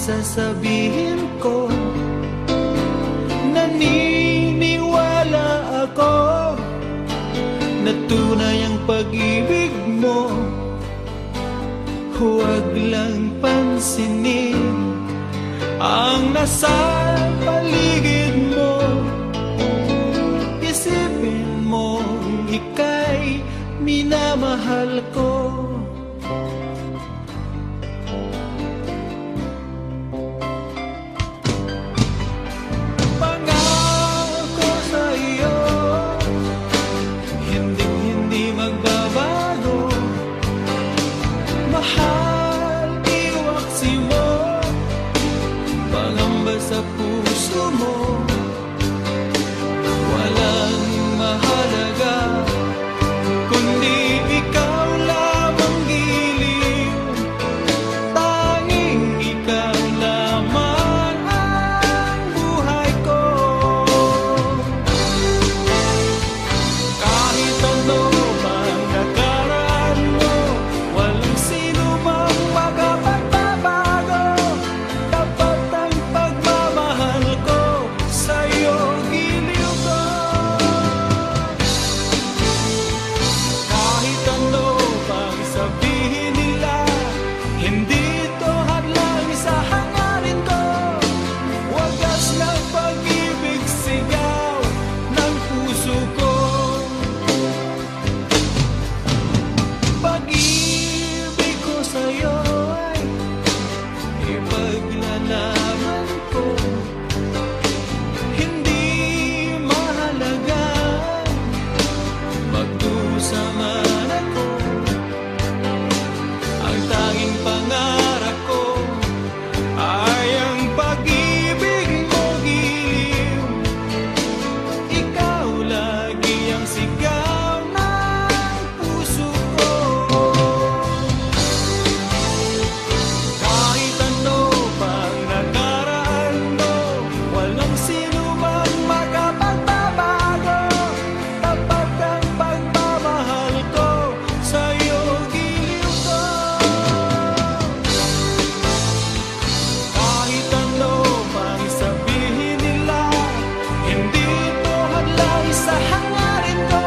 sasabihin ko. Naniniwala ako na tunay ang pag-ibig mo. Huwag lang pansinin ang nasa paligid mo. Isipin mo ika'y minamahal ko. Pangako sa iyo, hindi magbabago. Mahal, iwaksi mo, pangamba sa puso mo. Walang mahalaga kundi ikaw lamang giliw. Tanging ikaw lamang ang buhay ko. Kahit ano man nakaraan mo, walang sino mang makapagbabago. Tapat ang pagmamahal ko sa'yo, giliw ko. Kahit ano pang sabihin nila, hindi ito hadlang sa hangarin ko. Wagas ng pag-ibig, sigaw ng puso ko. Pag-ibig ko sa'yo ay ipaglalaban ko. Hindi mahalaga magdusa man ako. Ang tanging pangarap ko ay ang pag-ibig mo, giliw. Ikaw lagi ang sigaw ng puso ko. Kahit ano pang nakaraan mo, walang sino mang makapagbabago. Tapat ang pagmamahal ko sa'yo, giliw ko. Kahit ano pang sabihin nila, hindi ito hadlang sa hangarin ko.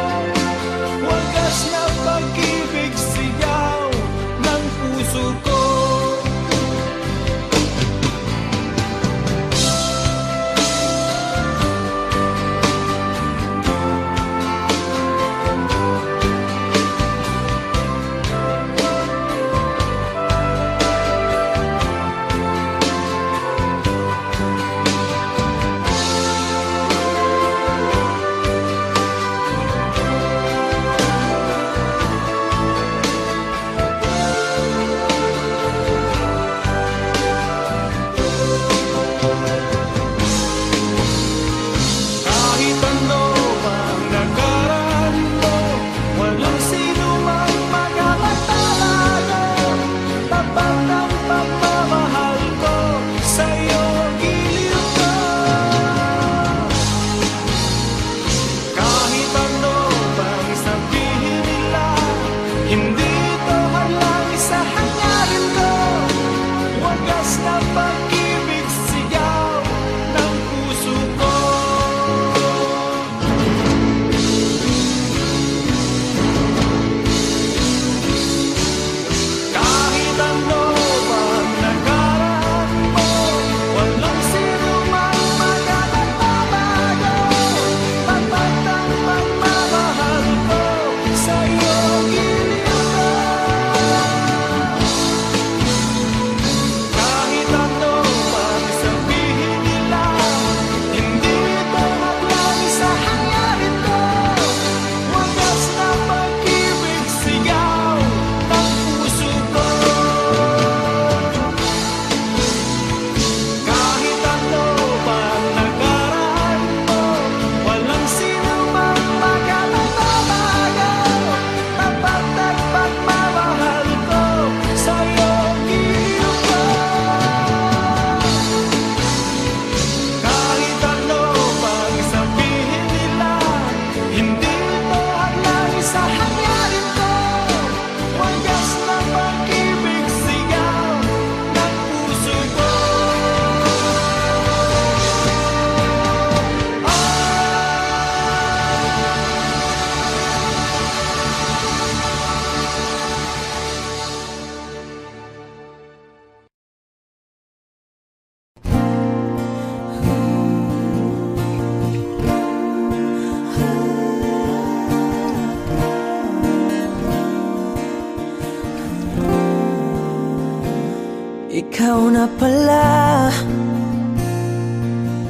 ikaw na pala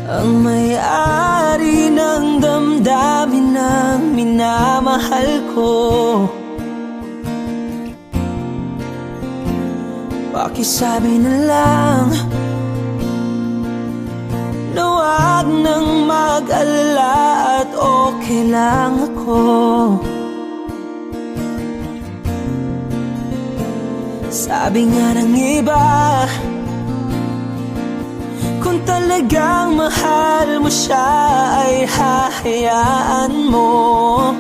ang may-ari ng damdamin ng minamahal ko. Pakisabi na lang na wag nang mag-alala at okay lang ako. Sabi nga ng iba, kung talagang mahal mo siya ay hahayaan mo.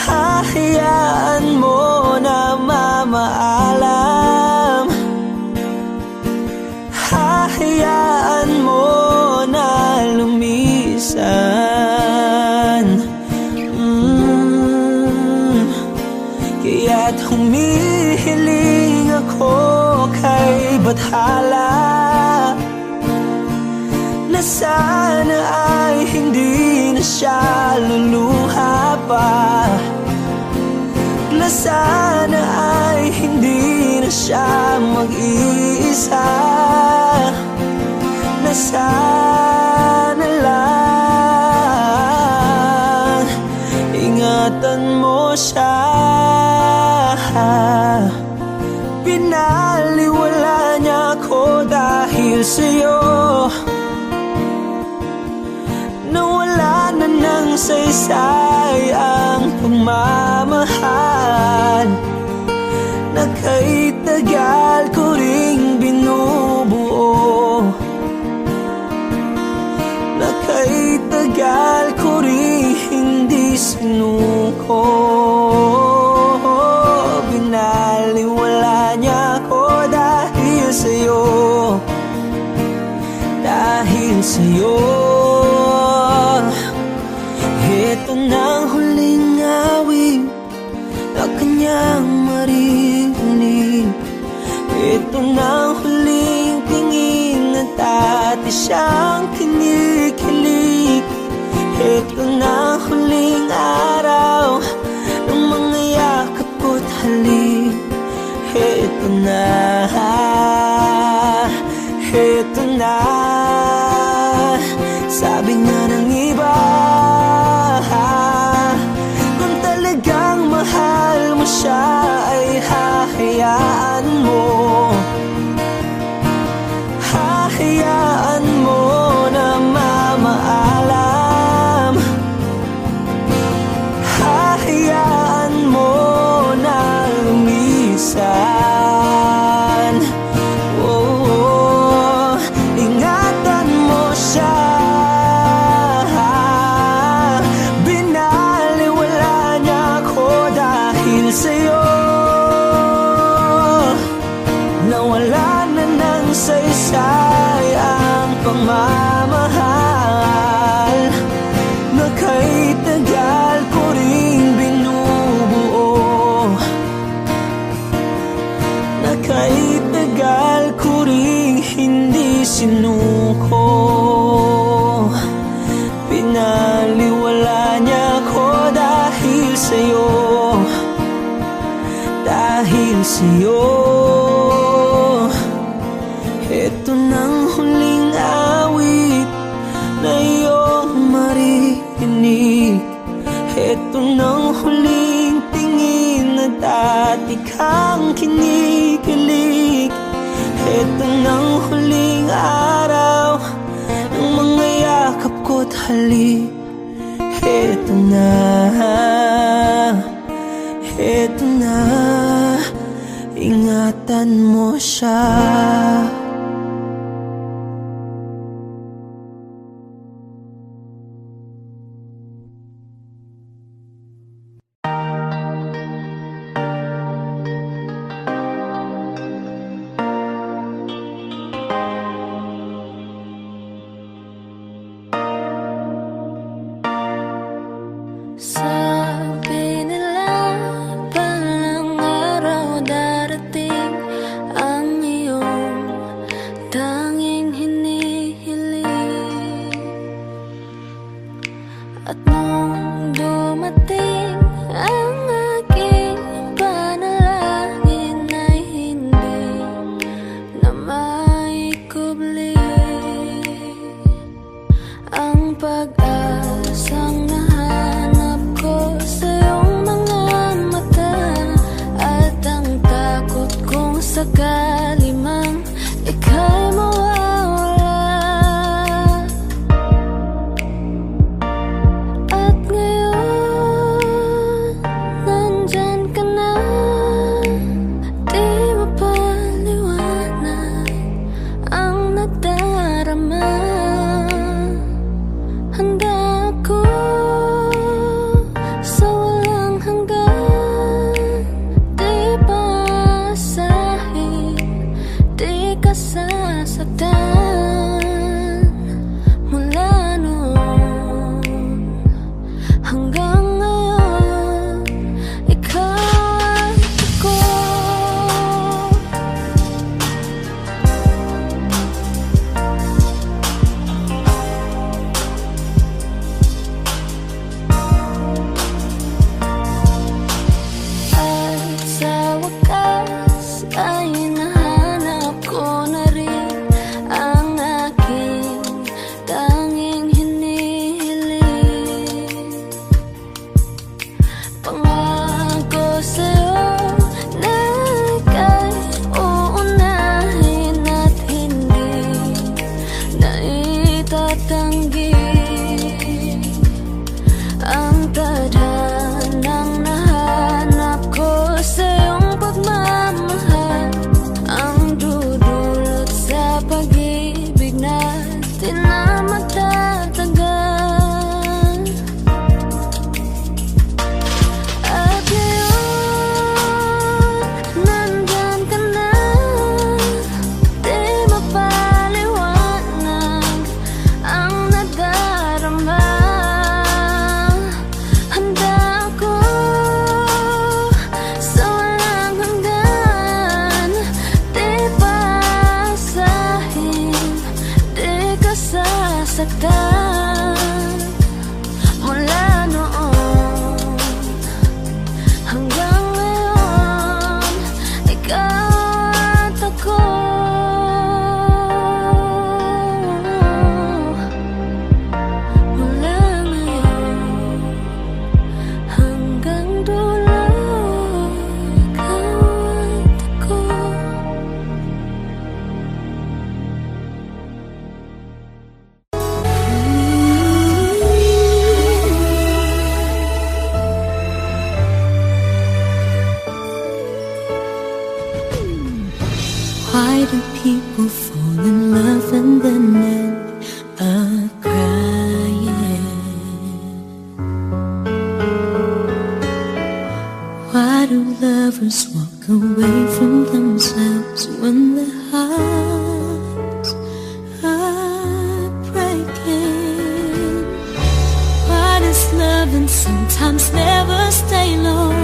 Hahayaan mo na mamaalam. Hahayaan mo na lumisan. Kaya't humihiling ako kay Bathala na sana ay hindi na siya luluha pa, na sana ay hindi na siya mag-iisa, na sana lang ingatan mo siya. Pinaliwala niya ako dahil sa'yo, nawala na ng saysay ang pagmamahal na kay tagal ko ring binubuo, na kay tagal ko ring hindi sinuko. Binaliwala niya ako dahil sa'yo, dahil sa'yo. Ito na ang huling awit na kanyang maririnig. Ito na ang huling tingin na dati siyang kinikilig. Ito na ang huling araw ng mga yakap ko't halik. Ito na, ito na. Sabi nga ng iba, kung talagang mahal mo siya ay hahayaan mo. Hahayaan mo na mamaalam. Hahayaan mo na lumisan. Oh, ingatan mo siya. Binaliwala niya ako dahil sa'yo, nawala na ng saysay ang pagmamahal na kay tagal ko ring binubuo, na kay tagal ko ring hindi sinuko. Pinaliwala niya ako dahil sa'yo, dahil sa'yo. Ito nang huling awit na iyong maririnig. Ito nang huling tingin na dati kang kinikilig. Ito nang huling araw ng mga yakap ko't halik. Ito na, ito na. Ingatan mo siya. Sabi nila palang araw darating ang iyong tanging hinihiling. At nung dumating ang aking panalangin ay hindi do lovers walk away from themselves when their hearts are breaking? What is love and sometimes never stay long?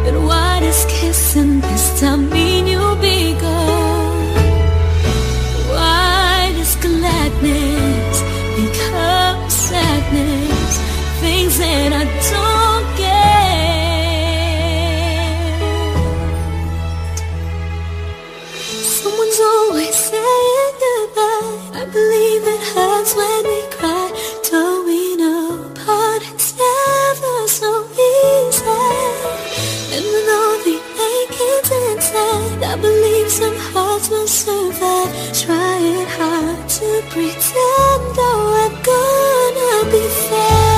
But what is kissing this time mean you'll be gone? Why does gladness become sadness? Things that I don't get. Someone's always saying goodbye. I believe it hurts when we cry. Don't we know parting's never so easy? And with all the achings inside, I believe some hearts will survive. Trying hard to pretend, oh, I'm gonna be fair.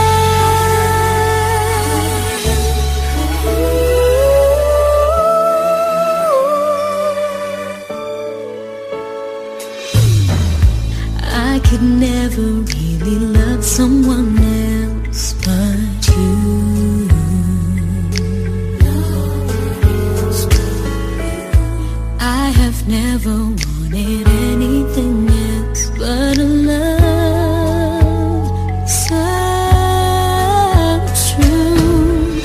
I could never really love someone else but you. I have never wanted anything else but a love so true.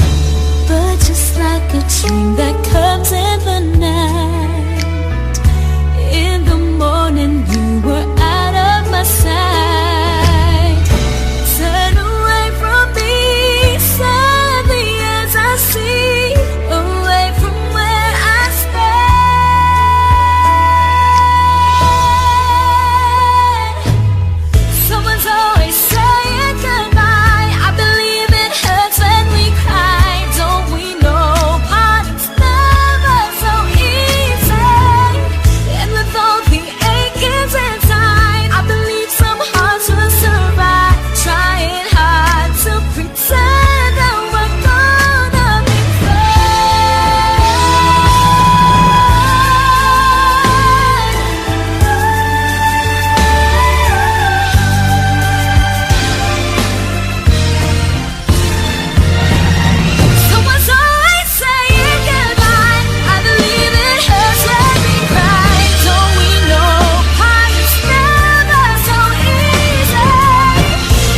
But just like a dream that comes in the night, in the morning you were out of my sight. Turn away from me sadly as I see, away from where I stand. Someone's always saying goodbye. I believe it hurts when we cry. Don't we know parting's never so easy? And with all the achings inside, I believe some hearts will survive. Trying hard to pretend that we're gonna be Someone's always saying goodbye. I believe it hurts when we cry. Don't we know parting's never so easy?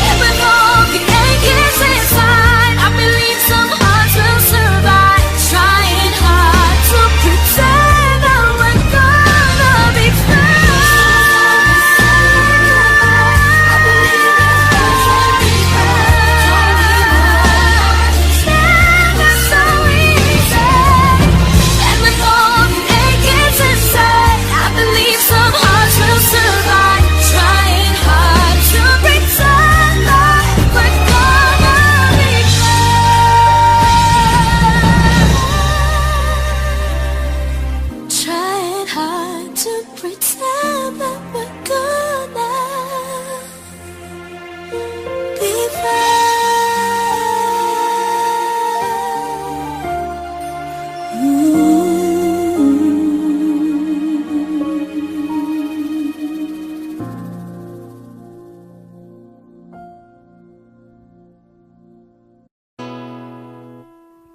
And with all the achings inside, I believe some hearts will survive. Trying hard to pretend that we're gonna be trying hard to pretend that we're gonna be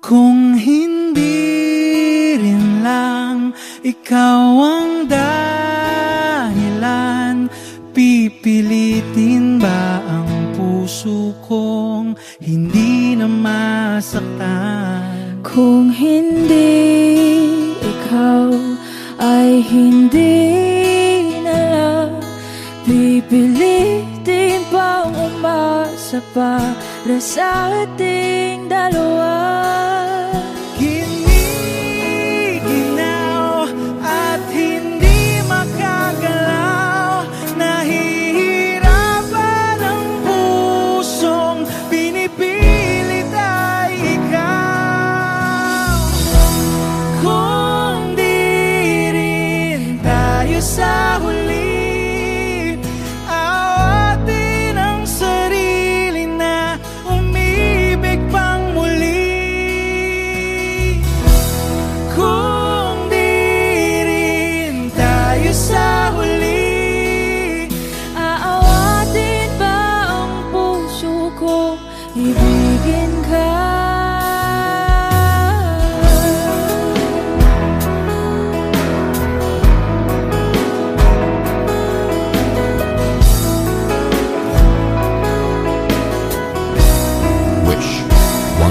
Kung hindi rin lang ikaw ang dahilan, pipilitin ba ang puso kong hindi na masaktan? Kung hindi ikaw ay hindi na lang, pipilitin bang umasa para sa ating dalawa? Giniginaw at hindi makagalaw, nahihirapan ang pusong pinipilit ay ikaw. Kung di rin tayo sa huli, awatin ang sarili na umibig pang muli.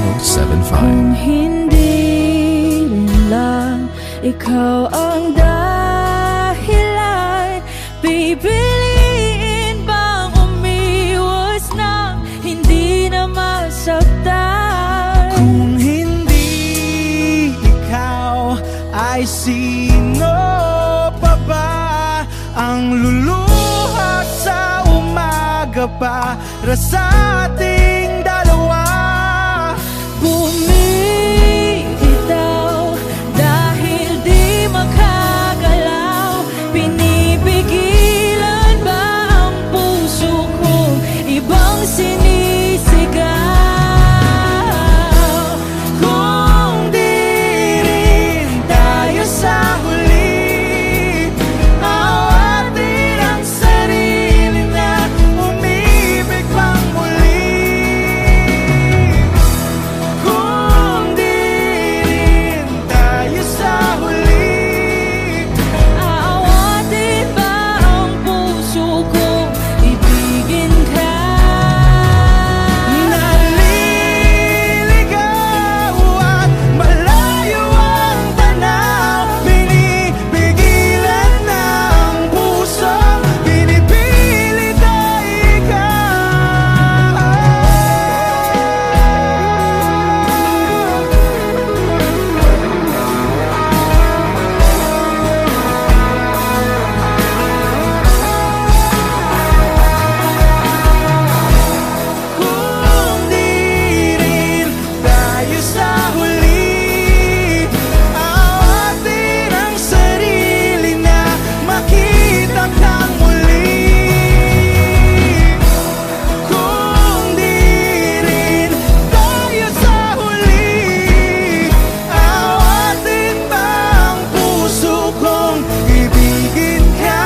1075. Hindi lang ikaw ang dahilan, pipiliin bang umiwas na hindi na masaktan? Kung hindi ikaw, ay sino pa ba ang luluha sa umaga para sa ating dalawa? Bumibitaw dahil di makagalaw, pinipigilan ba ang puso ko ibang sinisigaw? Kung di rin tayo sa huli, awatin ang sarili na umibig pang muli. Kung di rin tayo sa huli, Aawatin ba ang puso ko ibigin ka? naliligaw at malayo ang tanaw, pinipigilan ng puso, pinipilit ay ikaw. Kung di rin tayo sa huli, awatin ang sarili na makita kang muli. Kung di rin tayo sa huli, awatin ba ang puso kong ibigin ka?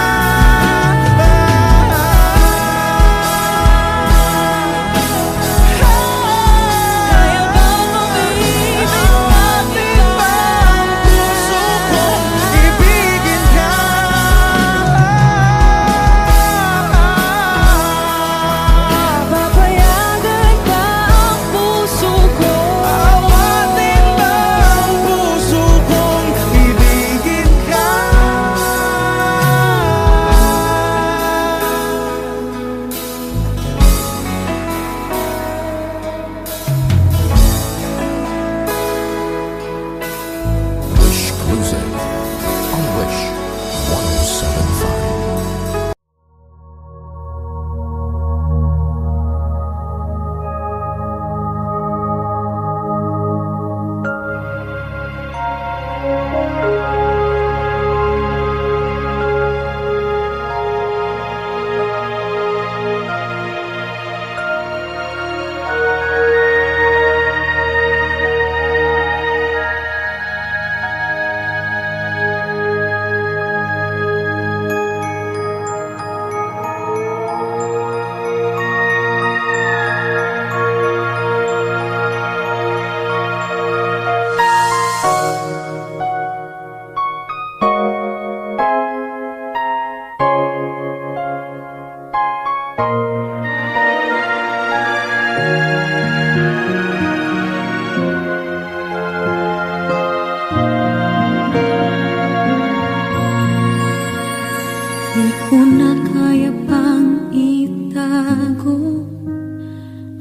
Kaya bang umibig Awatin ba ang puso kong ibigin ka? Papayagan ba ang puso ko? Awatin ba ang puso kong ibigin ka? Wish Exclusive on Wish 1075. Di ko na kaya pang itago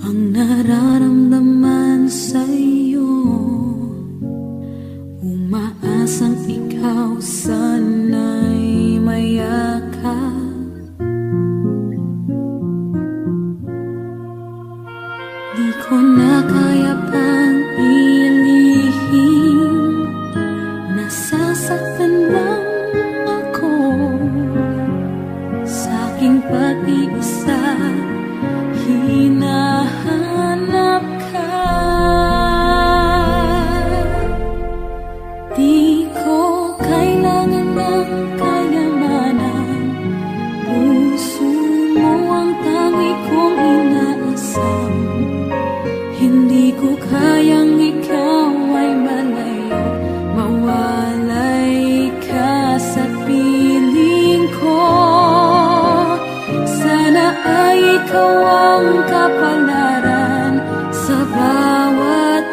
ang nararamdaman sa'yo. Umaasang ikaw sana'y mayakap. Di ko na kaya pang ilihim, nasasaktan lang ako sa aking pag-iisa. Hinahanap ka, di ko kailangan ng kayamanan. Puso mo ang tangi kong inaasam. Hindi ko kayang ikaw ay malayo, mawalay ka sa piling ko. Sana ay ikaw ang kapalaran sa bawat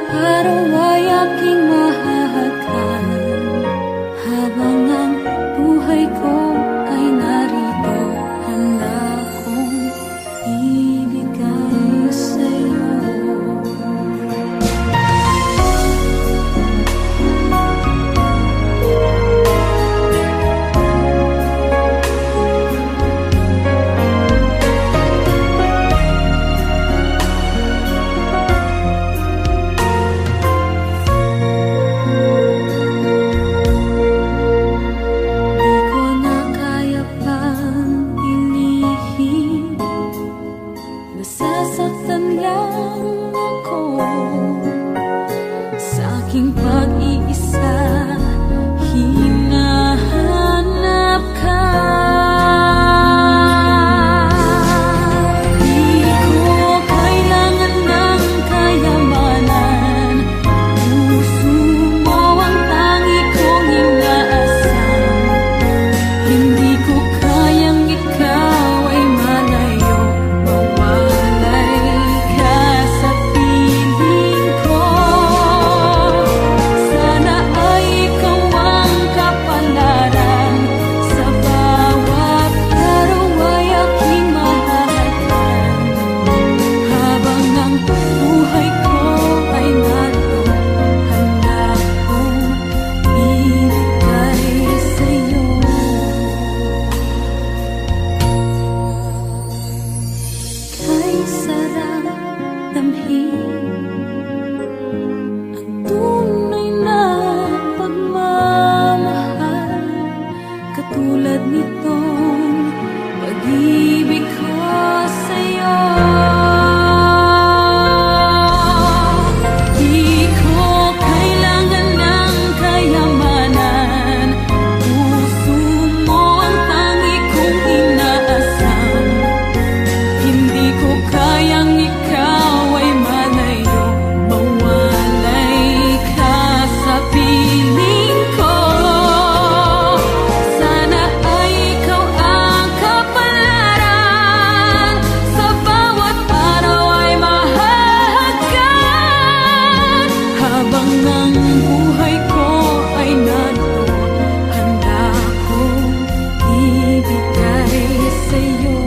buhay ko ay naroon, handa kong ibigay sa'yo.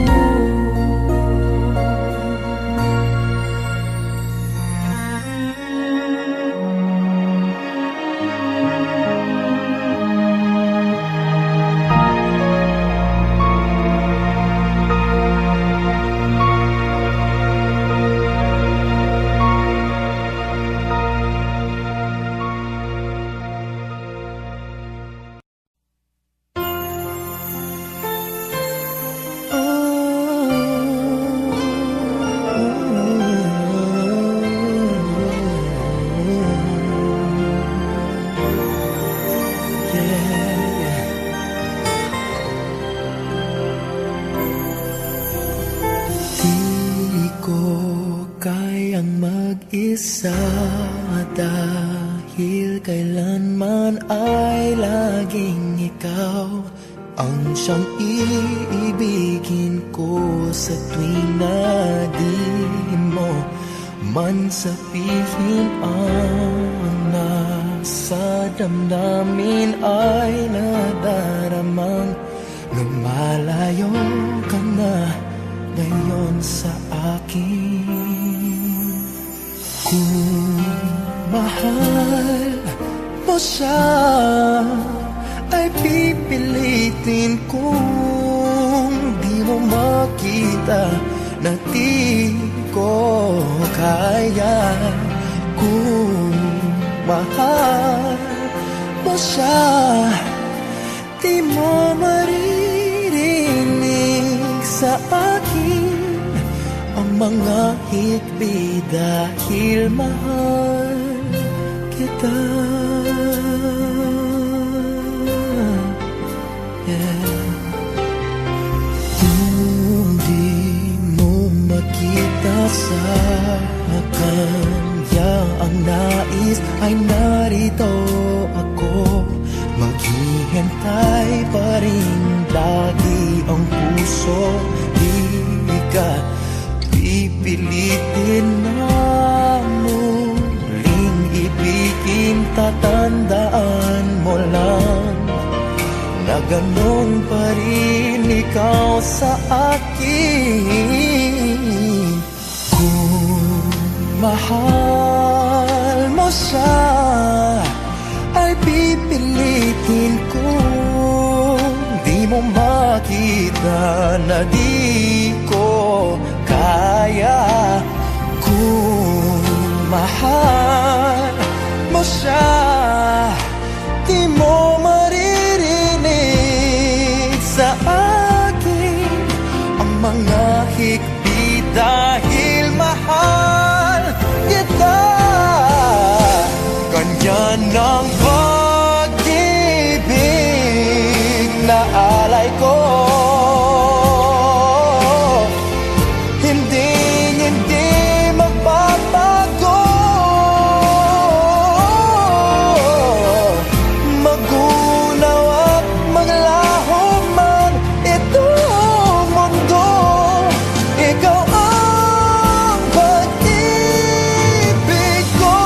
Di ko kayang mag-isa dahil kailanman ay laging ikaw ang siyang iibigin ko sa tuwing na di mo man sabihin ang nasa damdamin ay nadaramang lumalayo ka na ngayon sa akin. Kung mahal mo siya ay pipilitin kung di mo makita na di ko kaya. Kung mahal mo siya, di mo maririnig sa akin ang mga hikbi dahil mahal kita. Kung di mo makita sa kanya ang nais ay narito ako, maghihintay pa rin lagi ang puso. Di ka pipilitin na muling ibigin, tatandaan mo lang na ganon pa rin ikaw sa akin. Kung mahal mo siya ay pipilitin kung di mo makita na di ko kaya. Kung mahal mo siya, di mo maririnig sa akin ang mga hikbi dahil mahal kita. Ganyan ang pag-ibig na alay ko, hindi magbabago. Magunaw at maglaho man itong mundo, ikaw ang pag-ibig ko.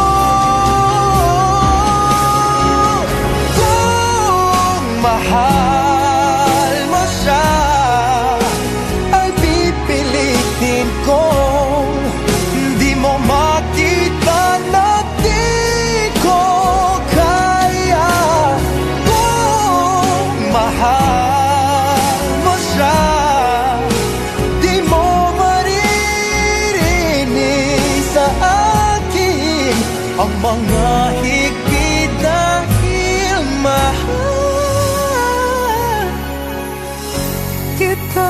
Kung mahal mo siya ay pipilitin kong di mo makita na di ko kaya. Kung mahal mo siya, di mo maririnig sa akin ang mga higpit dahil mahal kita.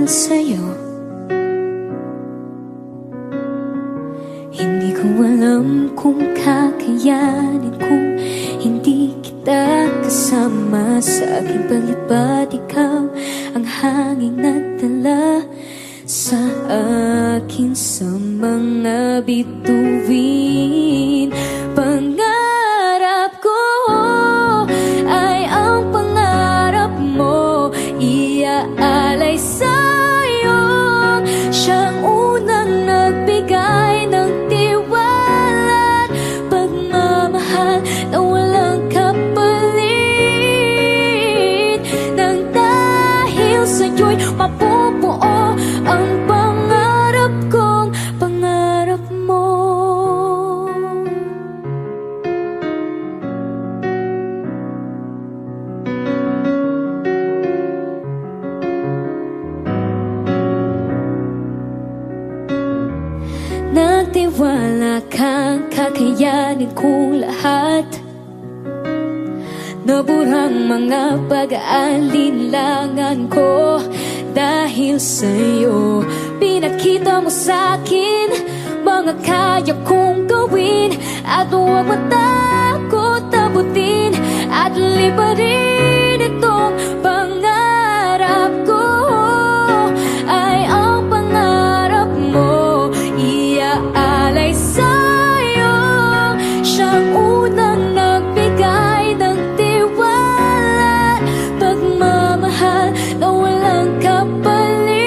dahil sa'yo. Hindi ko alam kung kakayanin kung hindi kita kasama sa aking palipad. Ikaw ang hanging nagdala sa akin sa mga bituin. Pangarap ko ay ang pangarap mo, iaalay sa'yo. Siyang unang nagbigay ng tiwala at pagmamahal na walang kapalit. Nang dahil sa'yo'y mapubuo ang pangarap kong pangarap mo. Nagtiwala kang kakayanin kong lahat. Naburang mga pag-aalinlangan ko. Dahil sa'yo, pinakita mo sa'kin mga kaya kong gawin. At huwag matakot abutin at liparin itong pangarap ko. Ay ang pangarap mo, iaalay sa'yo. Siyang unang nagbigay ng tiwala, pagmamahal na walang kapalit.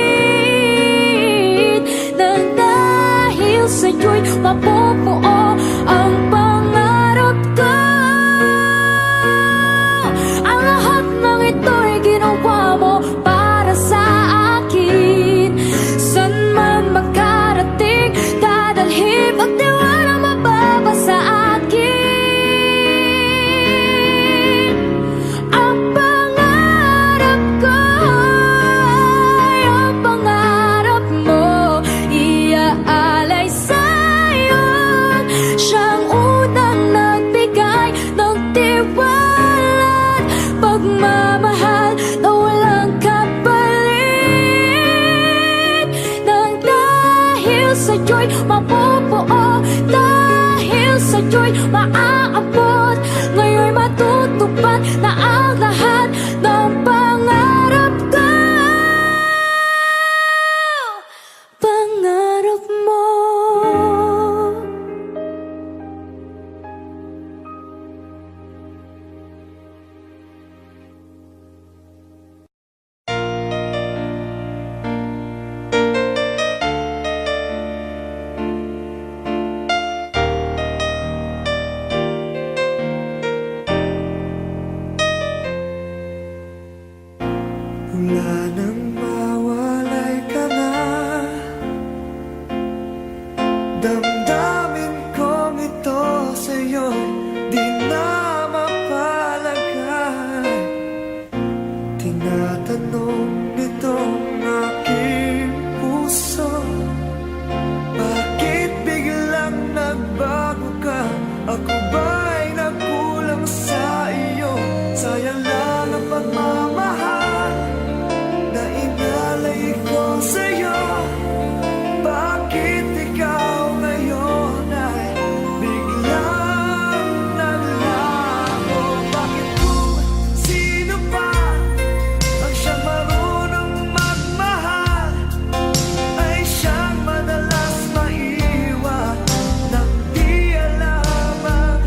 Nang dahil sa'yo'y mapubuo ang pangarap ko. Ang lahat ng ito'y ginawa mo para sa akin. San man makarating, dadalhin at tiwala mababa sa akin. Ang pangarap ko ay ang pangarap mo, iaalay sa'yo. Siyang unang nagbigay ng tiwala at pagmamahal na walang kapalit. Nang dahil sa'yo'y mapubuo, dahil sa'yo'y maaabot, ngayon'y matutupad na ang lahat ng pangarap ko. Pangarap mo. Wala nang mawalay ka na. Damdamin kong ito sa'yo'y di na mapalagay. Tinatanong nitong aking puso, bakit biglang nagbago ka? Ako ba'y nagkulang sa iyo? Sayang lang ang pagmamahal na inalay ko sa'yo. Bakit ikaw ngayon ay biglang naglaho? Bakit kung sino pa ang siyang marunong magmahal ay siyang madalas maiwan nang di alam ang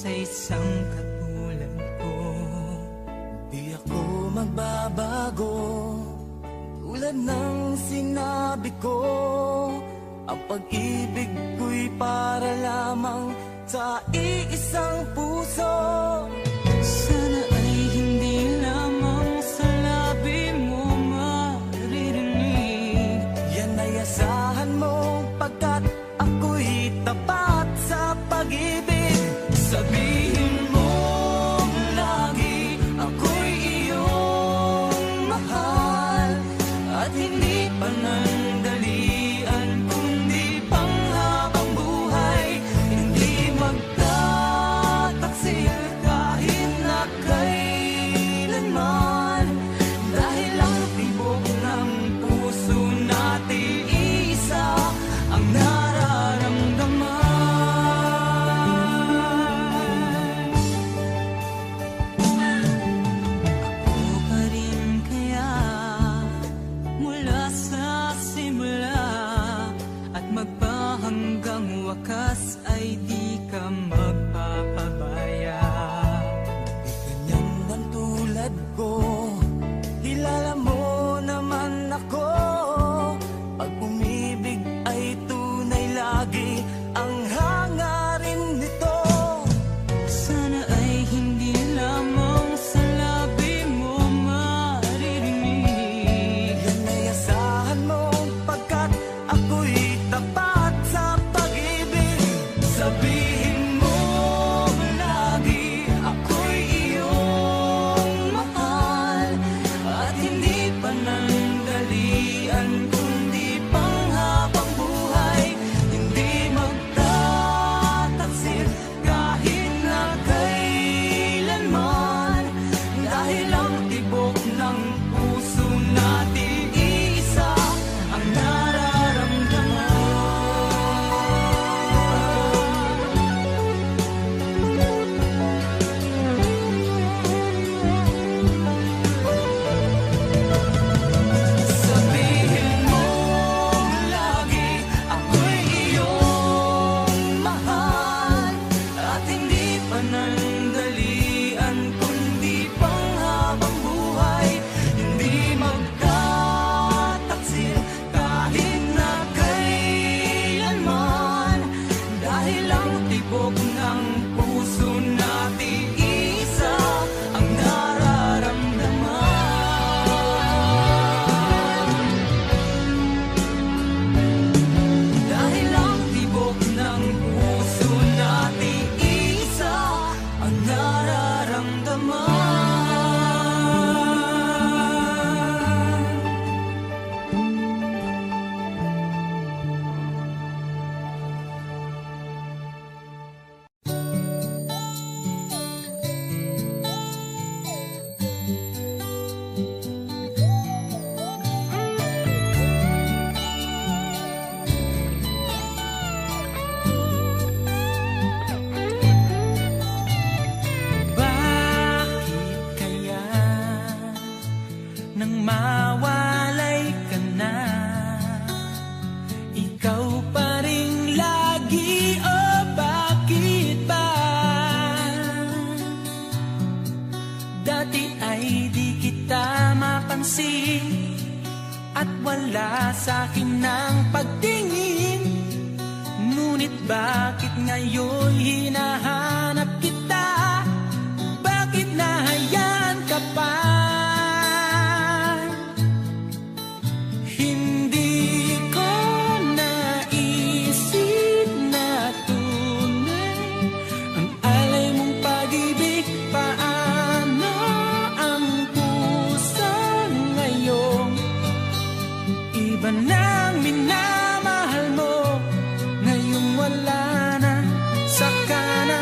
sa isang katulad ko. Di ako magbabago, tulad ng sinabi ko. Ang pag-ibig ko'y para lamang sa iisang puso. Sana ay hindi lamang sa labi mo maririnig. Yan ay asahan mo, pagkat ako'y tapat sa pag-ibig. Sabihin mo lagi ako'y iyong mahal, at hindi panandalian kundi panghabang buhay. Hindi magtataksil kahit na kailanman, dahil ang tibok ng puso natin isa ang nararamdaman. Ako pa rin kaya mula sa simula, at magpahanggang wakas ay di ka magpapabaya. Di ganyan man tulad ko, kilala mo naman ako. Pag umibig ay tunay lagi ang hangarin nito. Sana ay hindi lamang sa labi mo maririnig. Yan ay asahan mo, pagkat ako'y tapat sa pag-ibig. Sabihin mo lagi ako'y iyong mahal, at hindi panandalian kundi panghabang buhay. Hindi magtataksil kahit na kailanman, dahil ang tibok ng puso natin isa ang nararamdaman. Sabihin mo lagi ako'y iyong mahal, at hindi panandalian kundi panghabang buhay. Hindi magtataksil kahit na kailanman, dahil ang tibok ng puso natin isa ang nararamdaman. Dahil ang tibok ng puso natin isa ang nararamdaman. Bakit kaya nang mawalay ka na, ikaw pa rin lagi, o bakit ba? Dati ay di kita mapansin, at wala sa'kin ng pagtingin. Ngunit bakit ngayon hinahanap kita? Bakit nahayaan ka pa? Hindi ko naisip na tunay ang alay mong pag-ibig. Paano ang puso ngayon? Iba nang minamahal mo, ngayong wala na, saka na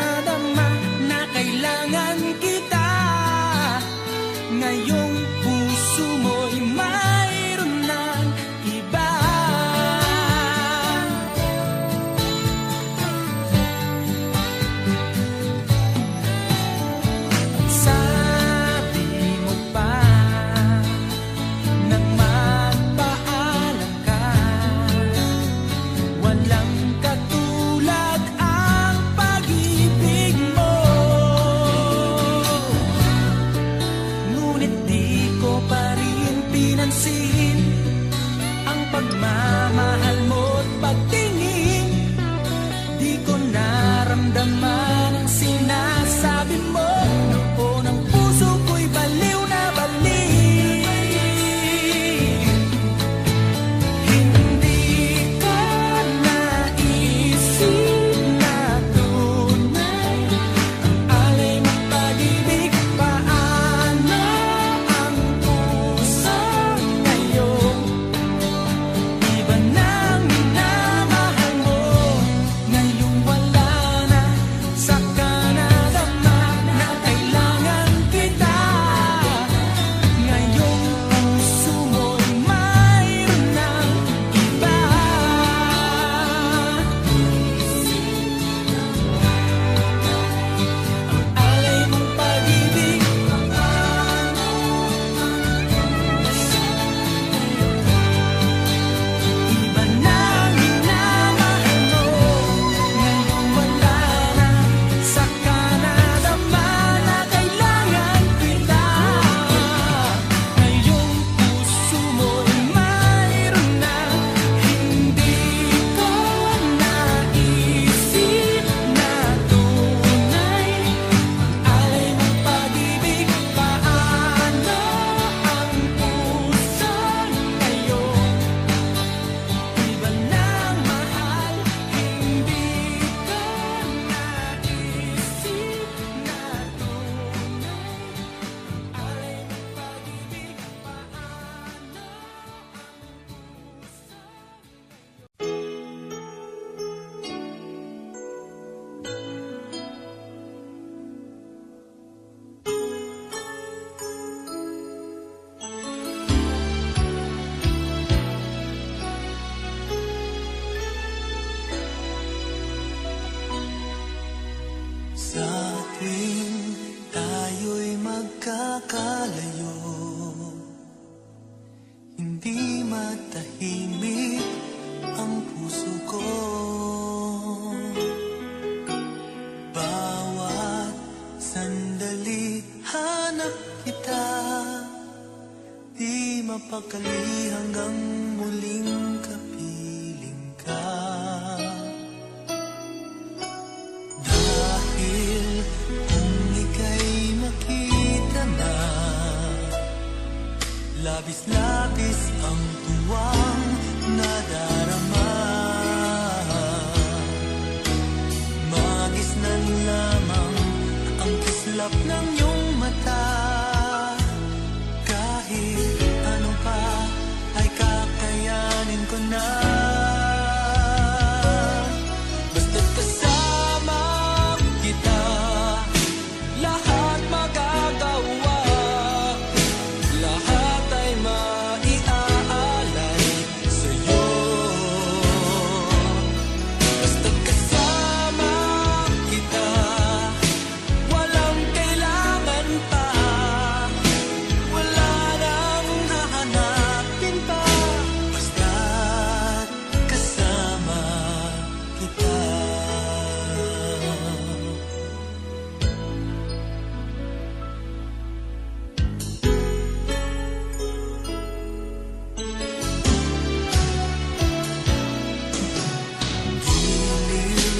nakakalayo, hindi matahimik ang puso ko. Bawat sandali hanap kita, di mapakali hanggang muling kapiling ka. Dahil kung ika'y makita na, labis-labis ang tuwang nadarama. Magisnan lamang ang kislap ng iyong mata. Kahit ano pa ay kakayanin ko na. Basta't kasama kita, lahat magagawa. Lahat ay maiaalay sa'yo. Basta't kasama kita, walang kailangan pa. Wala nang hahanapin pa. Basta't kasama kita. Giliw,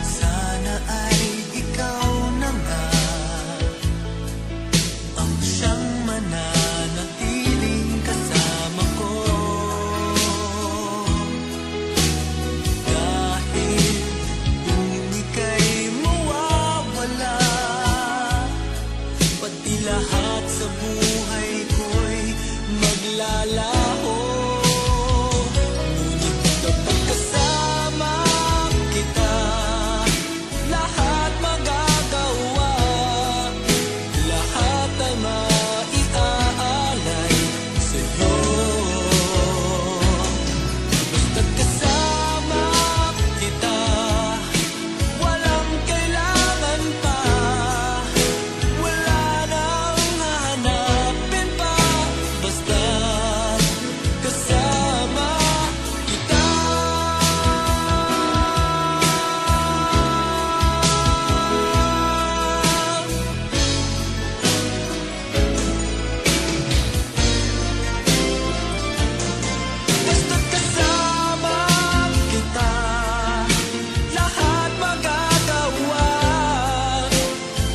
sana ay ikaw na nga ang siyang mananatiling kasama ko. Dahil kung ika'y mawawala, pati lahat sa buhay ko'y maglalaho. Ngunit kapag kasama kita, lahat magagawa. Lahat ay maiaalay sa'yo. Basta't kasama kita, walang kailangan pa. Wala nang hahanapin pa. Basta't kasama kita. Basta't kasama kita, lahat magagawa.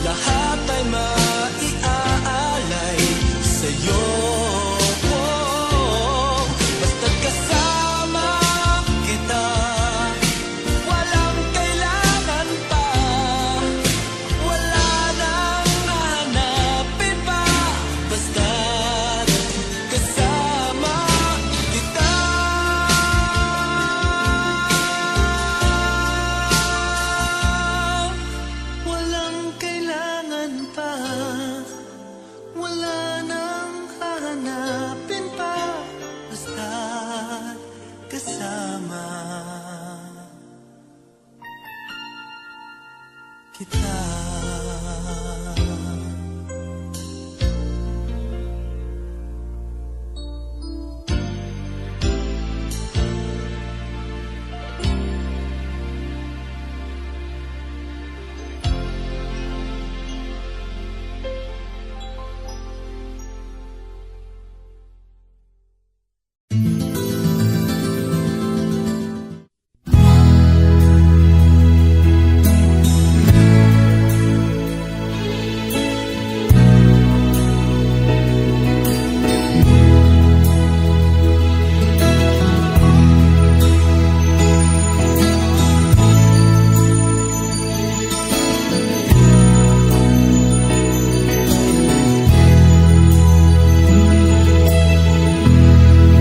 Lahat ay maiaalay sa'yo. Basta't kasama kita, walang kailangan pa. Wala nang hahanapin pa. Basta't kasama kita. Walang kailangan pa. Wala nang hahanapin pa. Basta't kasama kita.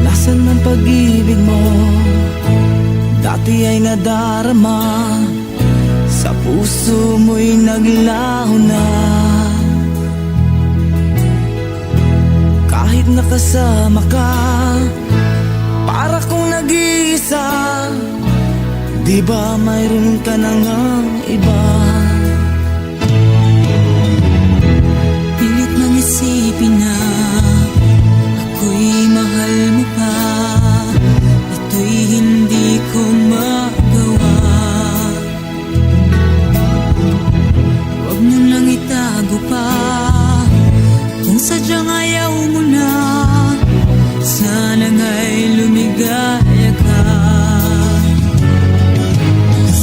Nasaan ang pag-ibig mo? Dati ay nadarama, sa puso mo'y naglaho na. Kahit nakasama ka, para kong nag-iisa. Di ba mayroon ka na ngang iba? Pilit nang isipin isipin na ako'y mahal mo pa, ito'y hindi ko magawa. Huwag mo lang itago pa, kung sadyang ayaw mo na, sana nga'y lumigaya ka.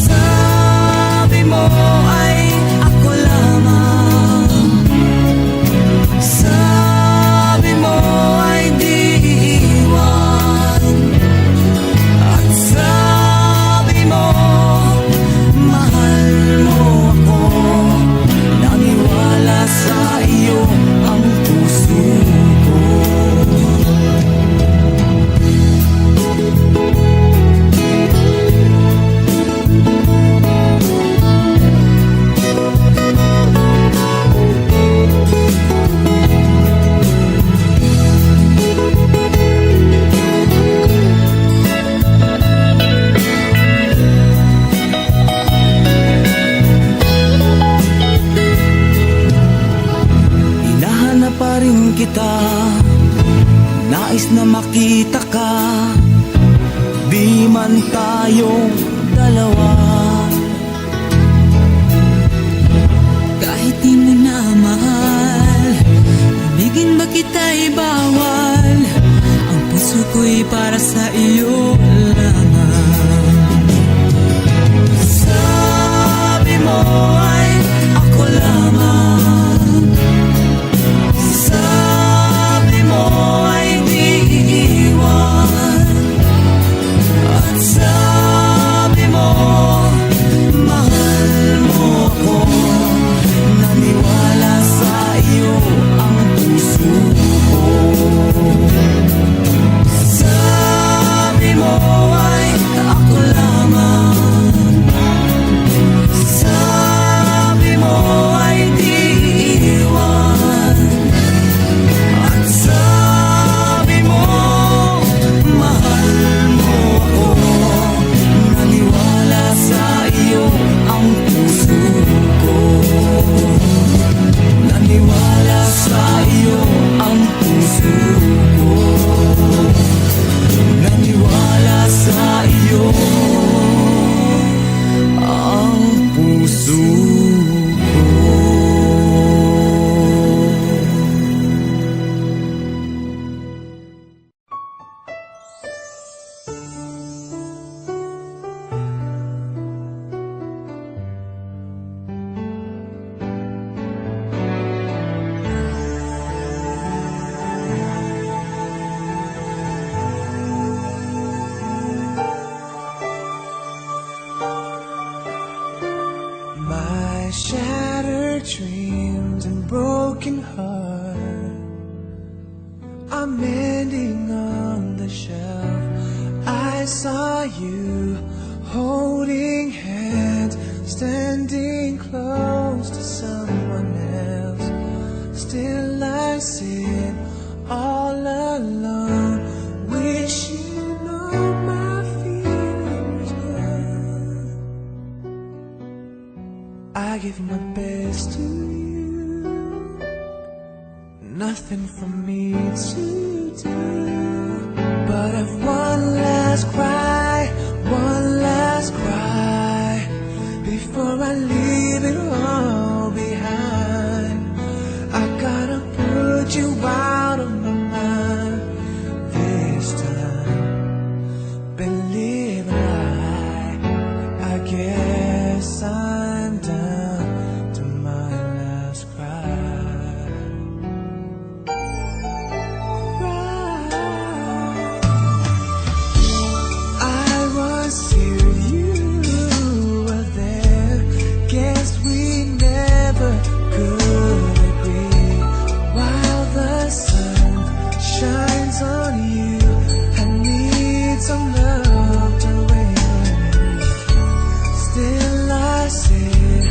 Sabi mo ay ako lamang, sabi mo ay di iiwan, at sabi mo mahal mo ako, naniwala sa iyo ang puso ko. Hinahanap pa rin kita, nais na makita ka, di man tayong dalawa. Kahit di mo na mahal, ibigin ba kita'y bawal, ang puso ko'y para sa iyo lamang. Sabi mo ay ako lamang, sabi mo ay di iiwan, at sabi mo mahal mo ako, naniwala sa iyo ang puso ko. Sabi mo ay ako lamang, sabi mo ay di iiwan, at sabi mo mahal mo ako, naniwala sa iyo ang puso ko. Naniwala sa iyo ang puso ko, naniwala sa iyo ang puso ko. My shattered dreams and broken heart are mending on the shelf. I saw you holding hands, standing close to someone else. Still I sit all alone, wish you know my feelings were. I give my best to you, nothing for me to do but have one last cry, one last cry before I leave it all behind. I gotta put you out of my mind this time. Believe it, I guess I'm down to my last cry. I was here, you were there. Guess we never could agree. While the sun shines on you, I need some love to rain on me. Still I sit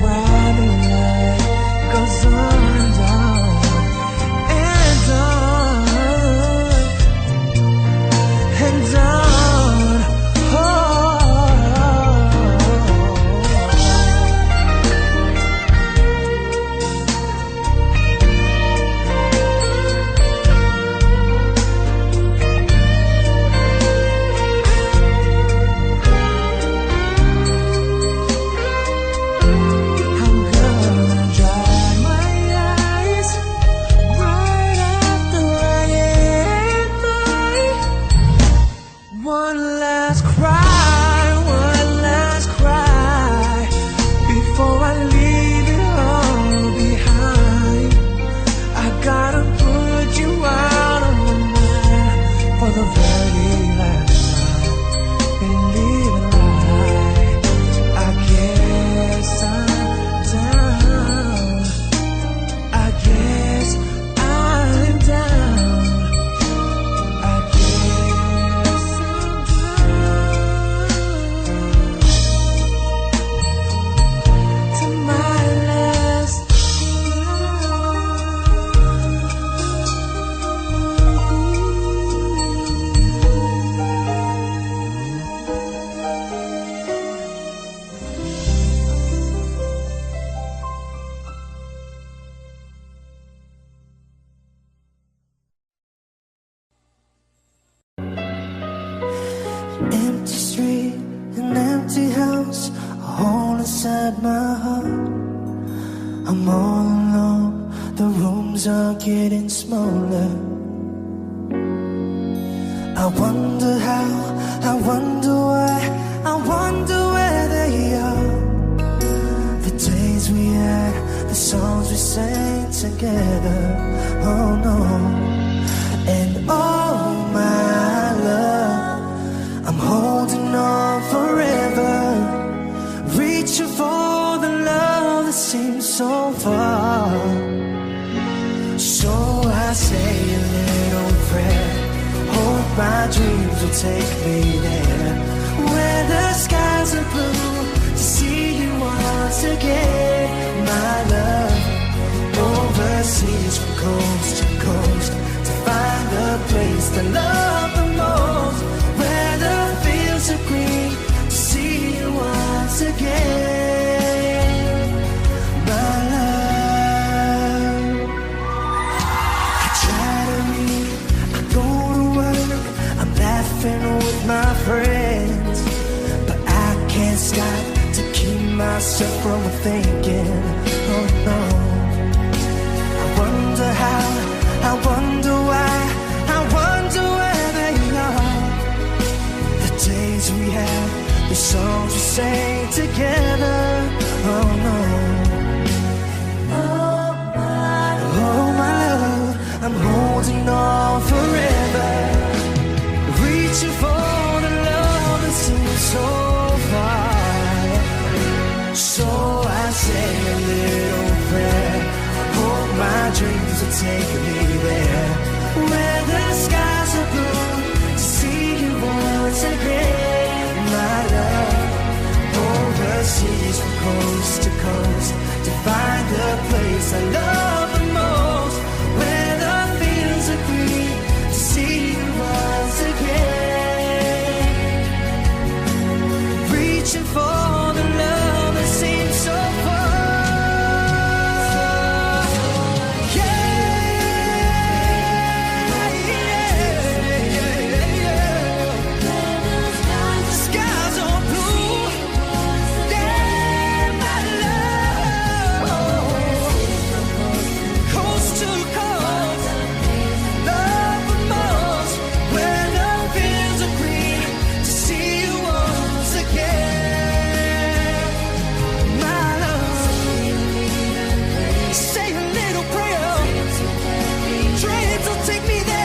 while the light goes on and on and on and on. I'm gonna dry my eyes right after I get mine. One last cry before I leave it all behind. I gotta put you out of my mind for the very last time. Believe it or not, I guess I'm down. I guess I'm down. I guess I'm down to my last empty street, an empty house, a hole inside my heart. I'm all alone, the rooms are getting smaller. I wonder how, I wonder why, I wonder where they are. The days we had, the songs we sang together. Oh no, and oh my love, I'm holding on forever, reaching for the love that seems so far. So I say a little prayer, hope my dreams will take me there, where the skies are blue, to see you once again, my love. Overseas from coast to coast, to find the place to love the most, where the fields are green, to see you once again, my love. I try to read, I go to work, I'm laughing with my friends, but I can't stop to keep myself from thinking, oh no. I wonder how, I wonder why, I wonder where they are. The days we had, the songs we sang together. Oh no. Oh my love, I'm holding on forever, reaching for the love that seems so far. So I say a little prayer, hope my dreams will take me there, where the skies are blue, to see you once again, my love. Overseas from coast to coast, to find the place I love the most, where the fields are green, to see you once again, reaching for the love that seems so far. Skies are blue, yeah, my love. Coast to coast, love the most, where the fields are green, to see you once again, my love. Say a little prayer, dreams will take me there.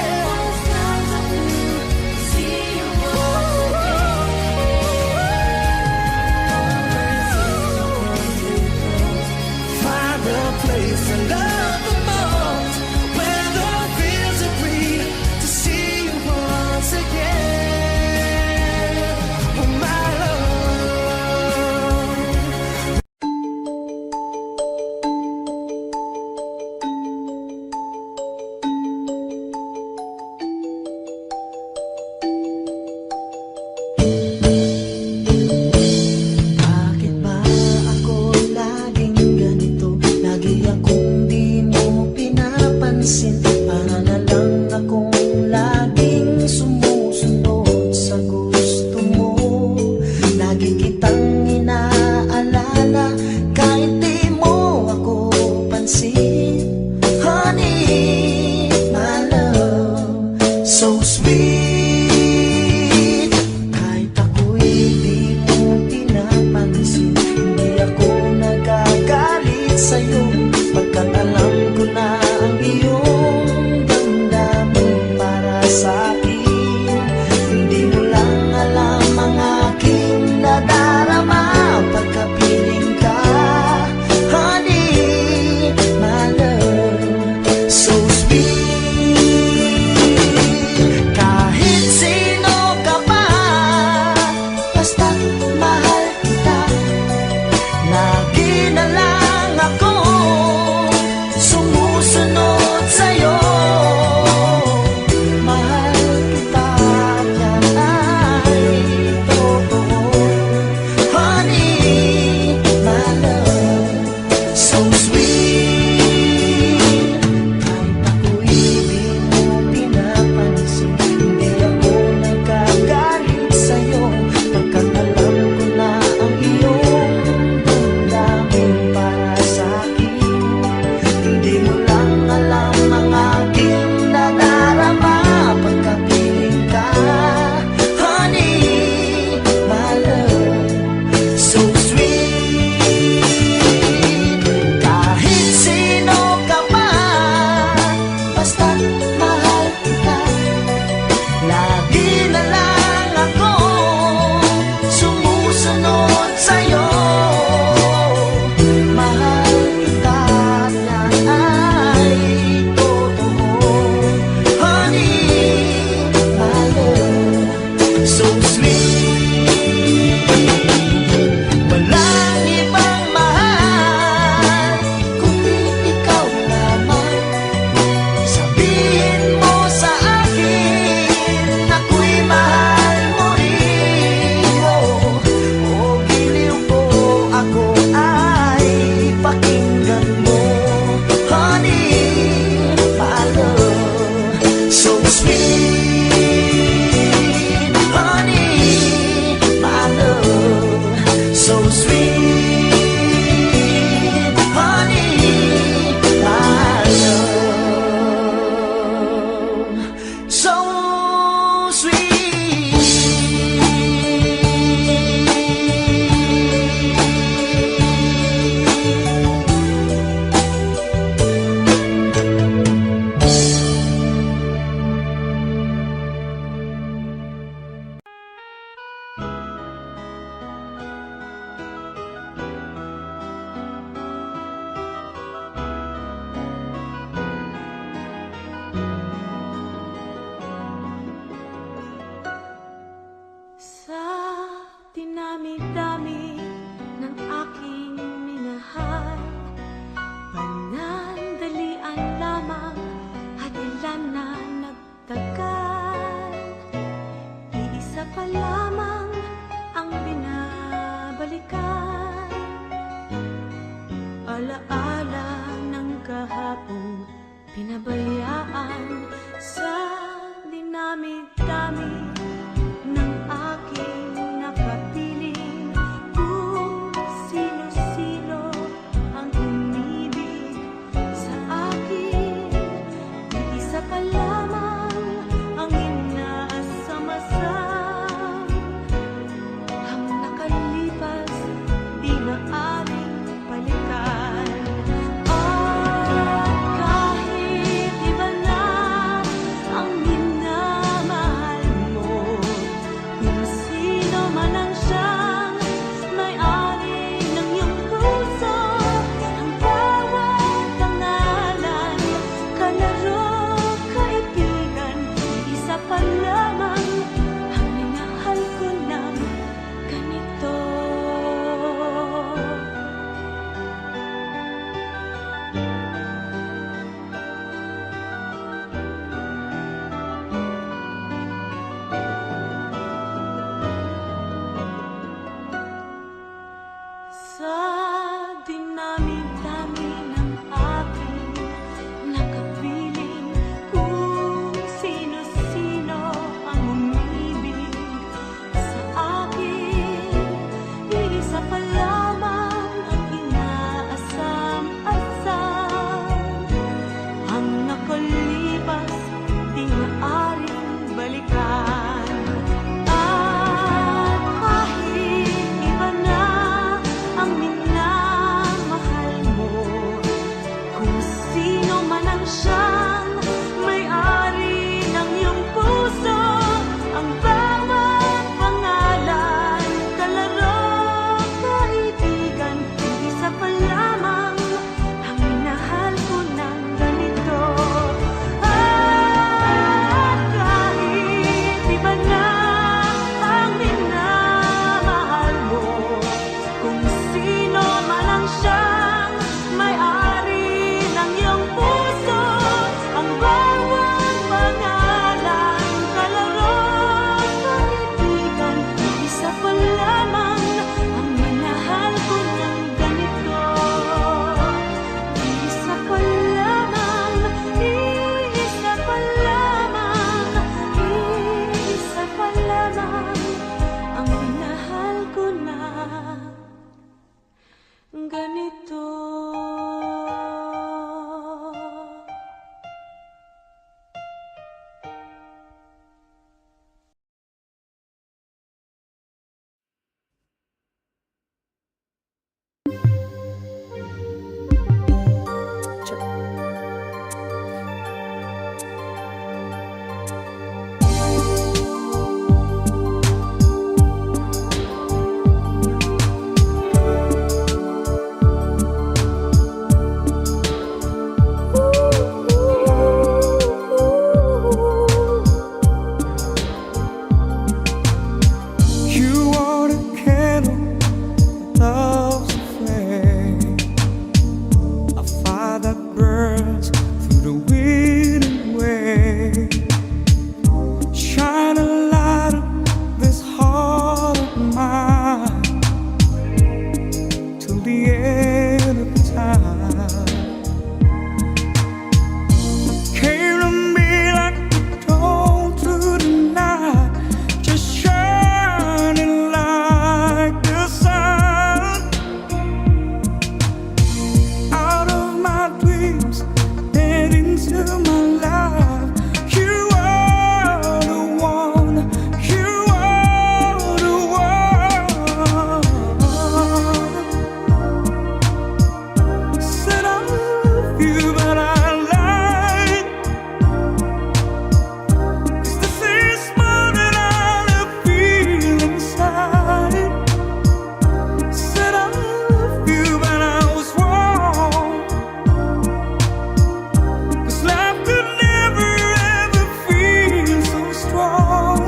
Find the place I love the most, where the fields are green, to see you once again, oh my love. sa'yo, pagkat alam ko na ang iyong damdamin para sa'kin. Hindi mo lang alam ang aking nadarama pagkapiling ka, honey, my love, so sweet. Kahit sino ka pa, basta't mahal kita. Lagi na lang ako sumusunod sa'yo. Mahal kita, yan ay totoo, honey, my love, so sweet. Kahit ako'y di mo pinapansin, hindi ako nagkagalit sa'yo, pagkat alam ko na ang iyong damdamin para sa'kin. Hindi mo lang alam ang aking nadarama pagkapiling ka, honey, my love, so sweet. Kahit sino ka pa, basta't mahal kita. Lagi na lang ako sumusunod sa'yo. Mahal kita, yan ay totoo, honey, my love, so sweet. Walang ibang mahal kundi ikaw lamang. Sabihin mo sa akin, ako'y mahal mo rin. Oh, giliw ko, ako ay pakinggan mo, honey, my love, so sweet, honey, my love, so sweet, honey, my love, so Sa dinami-dami ng aking minahal, panandalian lamang at ilan na nagtagal. Iisa pa lamang ang binabalikan, alaala ng kahapong pinabayaan. Sa dinami-dami ng aking nakapiling, kung sino-sino ang umibig sa akin, isa pa lamang ang inaasam-asam. Ang nakalipas di maaaring balikan. At kahit iba na ang minamahal mo, the winning way. Shine a light on this heart of mine till the end of time. Came to me like the dawn through the night, just shining like the sun. Out of my dreams and into my life, you are the one, you are the one. Said I love you, but I lied. 'Cause this is more than I feel inside. Said I love you, but I was wrong. 'Cause life could never ever feel so strong.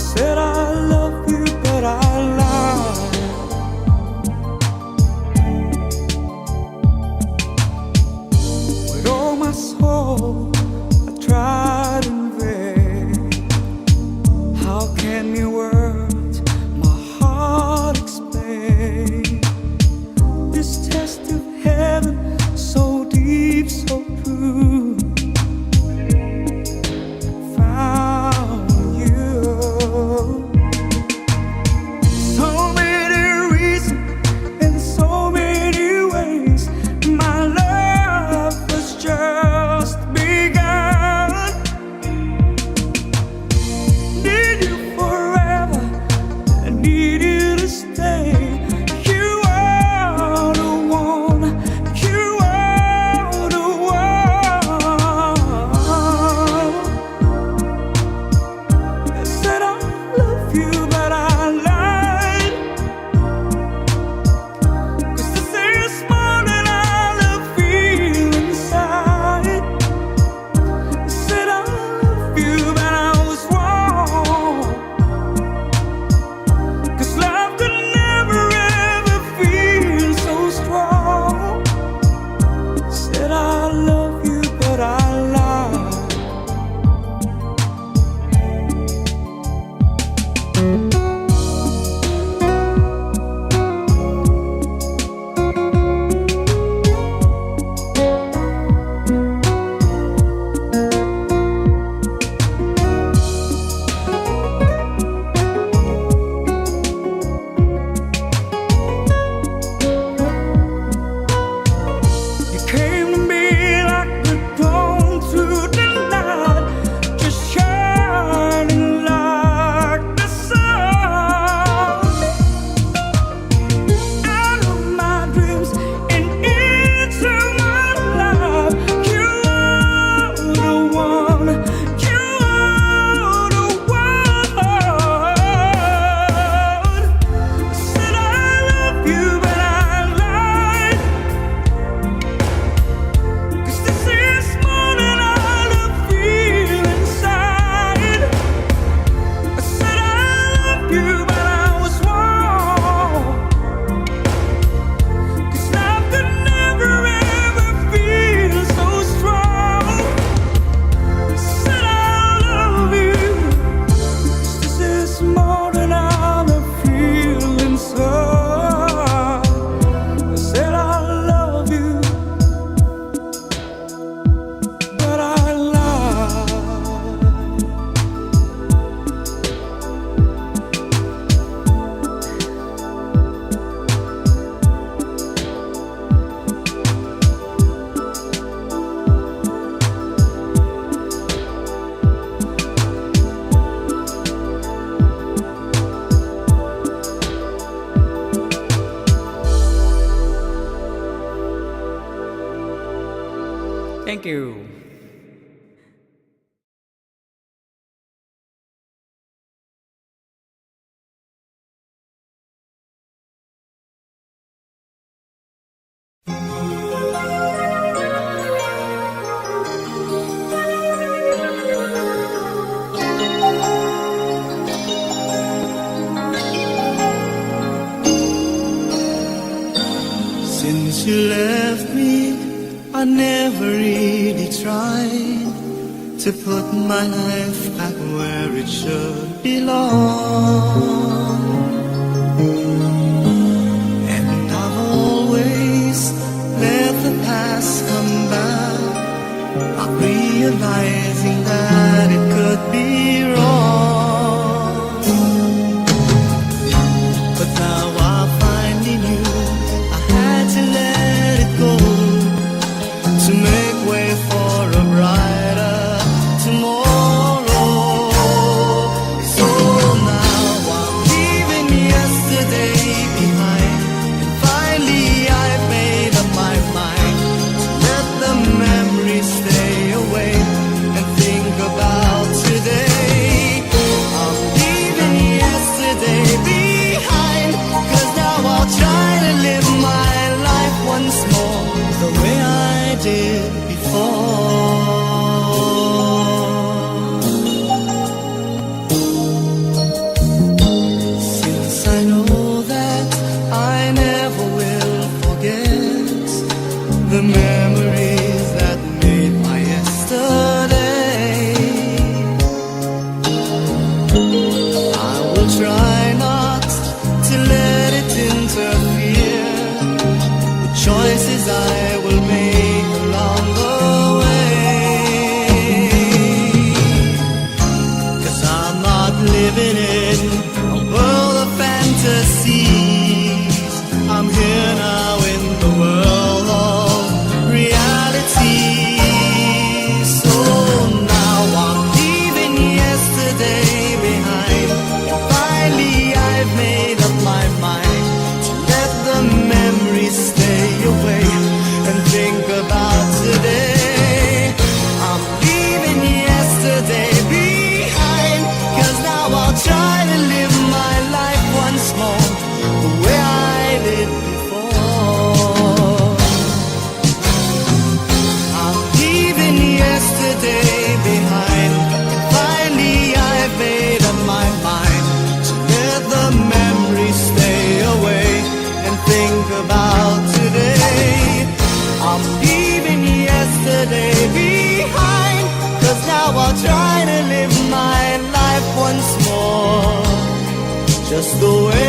Said I love you, but I lied. With all my soul, I tried in vain. How can your words, my heart explain this test of heaven, so deep, so true? Found you. So many reasons and so many ways. My love was just begun. Need you forever, I need you to stay. You are the one, you are the one. I said I love you, but I lied. 'Cause this is more than I feel inside. I said I love you, but I was wrong. 'Cause love could never ever feel so strong. Said I love you, but I lied. You came to me like the dawn through the night, just shining like the sun. Out of my dreams and into my life, you are the one, you are the one. Said I love you, but I lied. 'Cause this is more than I feel inside. I said I love you, but I was wrong. 'Cause love could never ever feel so strong. Said I love you. 'Cause this is more than I feel inside. I said I love you, but I lied. Thank you. Since you left me, I never really tried to put my life back where it should belong. And I've always let the past come back, not realizing that it could be wrong. But now I finally knew I had to let it go to make way for a brighter tomorrow. So now I'm leaving yesterday behind, and finally I've made up my mind to let the memories stay away and think about today. I'm leaving yesterday behind, 'cause now I'll try to live my life once more the way I did before. Since I know that I never will forget the memories that made my yesterday, I will try not to let it interfere with choices I will make along the way. 'Cause I'm not living in a world of fantasies. I'm here now in the world of reality. So now I'm leaving yesterday behind. Finally I've made up my mind to let the memories stay away and think about today. I'm leaving yesterday behind, 'cause now I'll try to live my life once more the way I did before. I'm leaving yesterday behind, and finally I've made up my mind to let the memories stay away and think about today. I'm leaving yesterday behind, 'cause now I'll try to live my life once more just the way